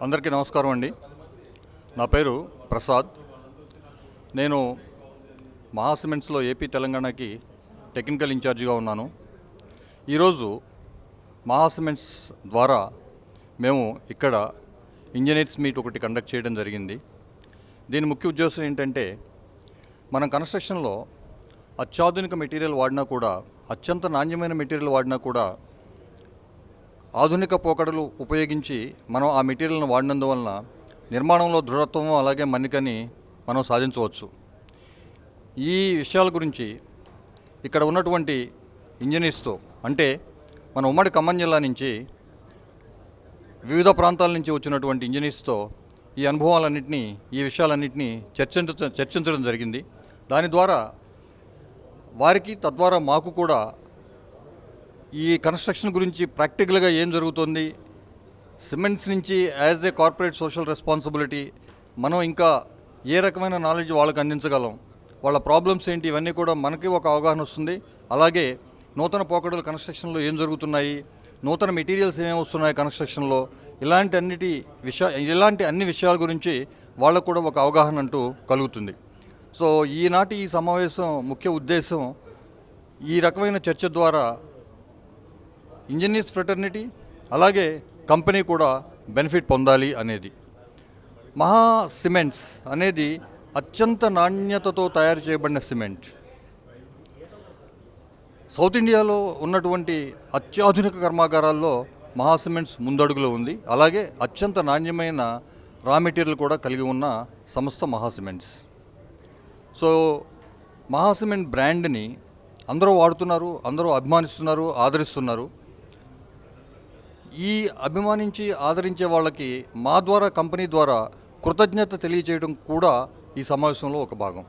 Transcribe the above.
అందరికీ నమస్కారం అండి. నా పేరు ప్రసాద్. నేను మహా సిమెంట్స్లో ఏపీ తెలంగాణకి టెక్నికల్ ఇన్ఛార్జిగా ఉన్నాను. ఈరోజు మహా సిమెంట్స్ ద్వారా మేము ఇక్కడ ఇంజనీర్స్ మీట్ ఒకటి కండక్ట్ చేయడం జరిగింది. దీని ముఖ్య ఉద్దేశం ఏంటంటే, మనం కన్స్ట్రక్షన్లో అత్యాధునిక మెటీరియల్ వాడినా కూడా, అత్యంత నాణ్యమైన మెటీరియల్ వాడినా కూడా ఆధునిక పోకడలు ఉపయోగించి మనం ఆ మెటీరియల్ను వాడినందువలన నిర్మాణంలో దృఢత్వం అలాగే మన్నికని మనం సాధించవచ్చు. ఈ విషయాల గురించి ఇక్కడ ఉన్నటువంటి ఇంజనీర్స్తో, అంటే మన ఉమ్మడి ఖమ్మం జిల్లా నుంచి వివిధ ప్రాంతాల నుంచి వచ్చినటువంటి ఇంజనీర్స్తో ఈ అనుభవాలన్నింటినీ, ఈ విషయాలన్నింటినీ చర్చించడం జరిగింది. దాని ద్వారా వారికి, తద్వారా మాకు కూడా ఈ కన్స్ట్రక్షన్ గురించి ప్రాక్టికల్గా ఏం జరుగుతుంది, సిమెంట్స్ నుంచి as a corporate social responsibility మనం ఇంకా ఏ రకమైన నాలెడ్జ్ వాళ్ళకి అందించగలం, వాళ్ళ ప్రాబ్లమ్స్ ఏంటి, ఇవన్నీ కూడా మనకి ఒక అవగాహన వస్తుంది. అలాగే నూతన పోకడలు కన్స్ట్రక్షన్లో ఏం జరుగుతున్నాయి, నూతన మెటీరియల్స్ ఏమేమి వస్తున్నాయి కన్స్ట్రక్షన్లో, ఇలాంటి అన్ని విషయాల గురించి వాళ్ళకు కూడా ఒక అవగాహన అంటూ కలుగుతుంది. సో ఈనాటి ఈ సమావేశం ముఖ్య ఉద్దేశం, ఈ రకమైన చర్చ ద్వారా ఇంజనీర్స్ ఫ్రెటర్నిటీ అలాగే కంపెనీ కూడా బెనిఫిట్ పొందాలి అనేది. మహా సిమెంట్స్ అనేది అత్యంత నాణ్యతతో తయారు చేయబడిన సిమెంట్. సౌత్ ఇండియాలో ఉన్నటువంటి అత్యాధునిక కర్మాగారాల్లో మహా సిమెంట్స్ ముందడుగులో ఉంది. అలాగే అత్యంత నాణ్యమైన రా మెటీరియల్ కూడా కలిగి ఉన్న సంస్థ మహా సిమెంట్స్. సో మహా సిమెంట్ బ్రాండ్ని అందరూ వాడుతున్నారు, అందరూ అభిమానిస్తున్నారు, ఆదరిస్తున్నారు. ఈ అభిమానించి ఆదరించే వాళ్ళకి మా ద్వారా, కంపెనీ ద్వారా కృతజ్ఞత తెలియజేయడం కూడా ఈ సమావేశంలో ఒక భాగం.